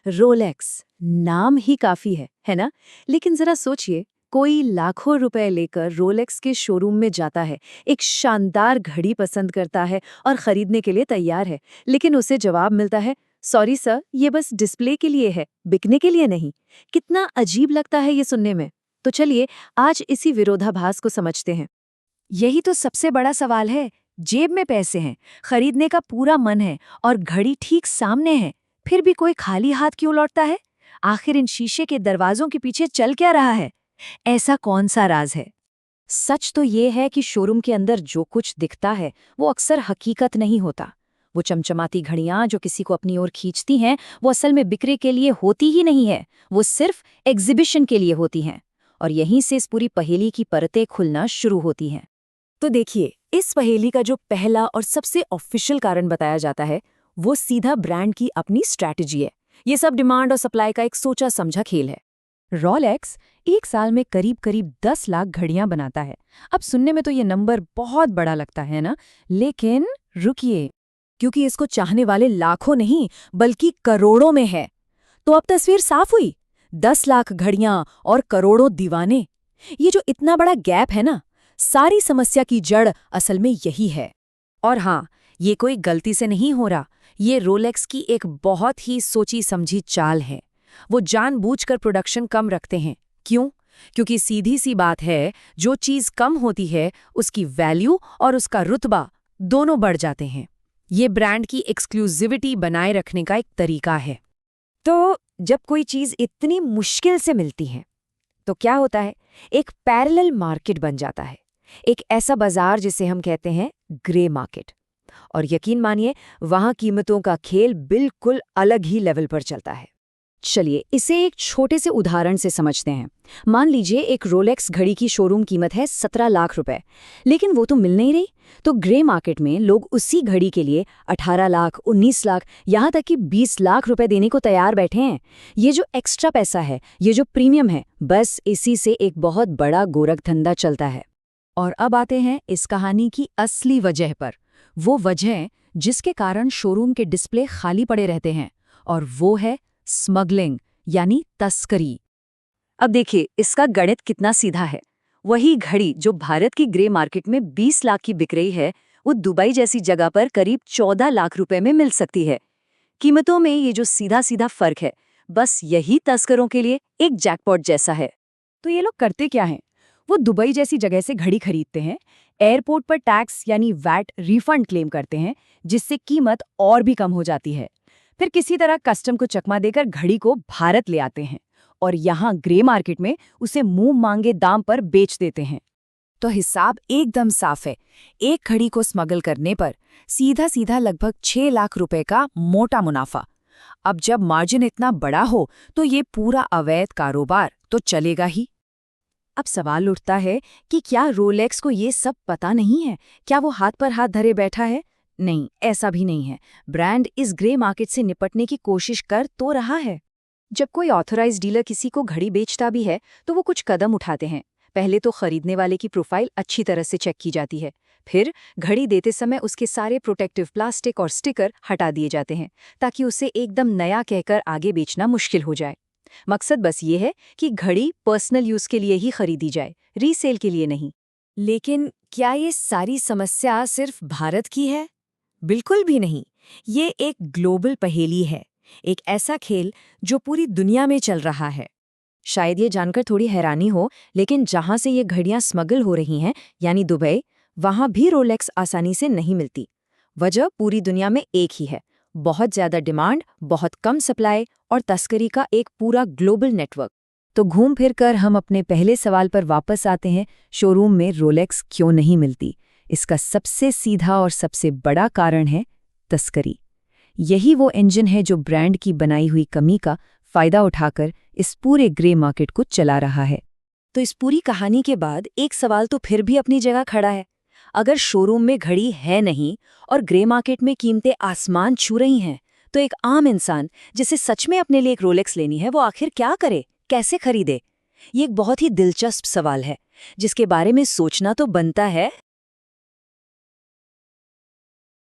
Rolex, नाम ही काफी है ना? लेकिन जरा सोचिए, कोई लाखों रुपए लेकर रोलेक्स के शोरूम में जाता है, एक शानदार घड़ी पसंद करता है और खरीदने के लिए तैयार है, लेकिन उसे जवाब मिलता है, सॉरी सर, ये बस डिस्प्ले के लिए है, बिकने के लिए नहीं। कितना अजीब लगता है ये सुनने में। तो चलिए आज इसी विरोधाभास को समझते हैं। यही तो सबसे बड़ा सवाल है। जेब में पैसे हैं, खरीदने का पूरा मन है और घड़ी ठीक सामने है, फिर भी कोई खाली हाथ क्यों लौटता है? आखिर इन शीशे के दरवाजों के पीछे चल क्या रहा है? ऐसा कौन सा राज है? सच तो ये है कि शोरूम के अंदर जो कुछ दिखता है वो अक्सर हकीकत नहीं होता। वो चमचमाती घड़ियां जो किसी को अपनी ओर खींचती हैं, वो असल में बिक्री के लिए होती ही नहीं है, वो सिर्फ एग्जीबिशन के लिए होती हैं। और यहीं से इस पूरी पहेली की परतें खुलना शुरू होती हैं। तो देखिए, इस पहेली का जो पहला और सबसे ऑफिशियल कारण बताया जाता है, वो सीधा ब्रांड की अपनी स्ट्रैटेजी है। ये सब डिमांड और सप्लाई का एक सोचा समझा खेल है। रोलेक्स एक साल में करीब करीब 10 लाख घड़ियां बनाता है। अब सुनने में तो ये नंबर बहुत बड़ा लगता है ना, लेकिन रुकिए, क्योंकि इसको चाहने वाले लाखों नहीं बल्कि करोड़ों में है। तो अब तस्वीर साफ हुई, 10 लाख घड़ियां और करोड़ों दीवाने। ये जो इतना बड़ा गैप है ना, सारी समस्या की जड़ असल में यही है। और हाँ, ये कोई गलती से नहीं हो रहा, ये रोलेक्स की एक बहुत ही सोची समझी चाल है। वो जानबूझकर प्रोडक्शन कम रखते हैं। क्यों? क्योंकि सीधी सी बात है, जो चीज़ कम होती है उसकी वैल्यू और उसका रुतबा दोनों बढ़ जाते हैं। ये ब्रांड की एक्सक्लूसिविटी बनाए रखने का एक तरीका है। तो जब कोई चीज़ इतनी मुश्किल से मिलती है तो क्या होता है? एक पैरेलल मार्केट बन जाता है, एक ऐसा बाजार जिसे हम कहते हैं ग्रे मार्केट। और यकीन मानिए, वहां कीमतों का खेल बिल्कुल अलग ही लेवल पर चलता है। चलिए इसे एक छोटे से उदाहरण से समझते हैं। मान लीजिए एक रोलेक्स घड़ी की शोरूम कीमत है 17 लाख रुपए, लेकिन वो तो मिल नहीं रही। तो ग्रे मार्केट में लोग उसी घड़ी के लिए 18 लाख, 19 लाख, यहाँ तक कि 20 लाख रुपए देने को तैयार बैठे हैं। ये जो एक्स्ट्रा पैसा है, ये जो प्रीमियम है, बस इसी से एक बहुत बड़ा गोरखधंधा चलता है। और अब आते हैं इस कहानी की असली वजह पर, वो वजह जिसके कारण शोरूम के डिस्प्ले खाली पड़े रहते हैं, और वो है स्मगलिंग, यानी तस्करी। अब देखिए, इसका गणित कितना सीधा है। वही घड़ी जो भारत की ग्रे मार्केट में 20 लाख की बिक रही है, वो दुबई जैसी जगह पर करीब 14 लाख रुपए में मिल सकती है। कीमतों में ये जो सीधा सीधा फर्क है, बस यही तस्करों के लिए एक जैकपॉट जैसा है। तो ये लोग करते क्या हैं? वो दुबई जैसी जगह से घड़ी खरीदते हैं, एयरपोर्ट पर टैक्स यानी वैट रिफंड क्लेम करते हैं, जिससे कीमत और भी कम हो जाती है। फिर किसी तरह कस्टम को चकमा देकर घड़ी को भारत ले आते हैं और यहाँ ग्रे मार्केट में उसे मुंह मांगे दाम पर बेच देते हैं। तो हिसाब एकदम साफ है। एक घड़ी को स्मगल करने पर सीधा सीधा लगभग 6 लाख रुपए का मोटा मुनाफा। अब जब मार्जिन इतना बड़ा हो तो ये पूरा अवैध कारोबार तो चलेगा ही। अब सवाल उठता है कि क्या रोलेक्स को ये सब पता नहीं है? क्या वो हाथ पर हाथ धरे बैठा है? नहीं, ऐसा भी नहीं है। ब्रांड इस ग्रे मार्केट से निपटने की कोशिश कर तो रहा है। जब कोई ऑथराइज्ड डीलर किसी को घड़ी बेचता भी है तो वो कुछ कदम उठाते हैं। पहले तो खरीदने वाले की प्रोफाइल अच्छी तरह से चेक की जाती है। फिर घड़ी देते समय उसके सारे प्रोटेक्टिव प्लास्टिक और स्टिकर हटा दिए जाते हैं, ताकि उसे एकदम नया कहकर आगे बेचना मुश्किल हो जाए। मकसद बस ये है कि घड़ी पर्सनल यूज के लिए ही खरीदी जाए, रीसेल के लिए नहीं। लेकिन क्या ये सारी समस्या सिर्फ भारत की है? बिल्कुल भी नहीं। ये एक ग्लोबल पहेली है, एक ऐसा खेल जो पूरी दुनिया में चल रहा है। शायद ये जानकर थोड़ी हैरानी हो, लेकिन जहां से ये घड़ियां स्मगल हो रही हैं, यानी दुबई, वहां भी रोलेक्स आसानी से नहीं मिलती। वजह पूरी दुनिया में एक ही है, बहुत ज्यादा डिमांड, बहुत कम सप्लाई और तस्करी का एक पूरा ग्लोबल नेटवर्क। तो घूम फिर कर हम अपने पहले सवाल पर वापस आते हैं, शोरूम में रोलेक्स क्यों नहीं मिलती? इसका सबसे सीधा और सबसे बड़ा कारण है तस्करी। यही वो इंजन है जो ब्रांड की बनाई हुई कमी का फायदा उठाकर इस पूरे ग्रे मार्केट को चला रहा है। तो इस पूरी कहानी के बाद एक सवाल तो फिर भी अपनी जगह खड़ा है। अगर शोरूम में घड़ी है नहीं और ग्रे मार्केट में कीमतें आसमान छू रही हैं, तो एक आम इंसान जिसे सच में अपने लिए एक रोलेक्स लेनी है, वो आखिर क्या करे, कैसे खरीदे? ये एक बहुत ही दिलचस्प सवाल है, जिसके बारे में सोचना तो बनता है,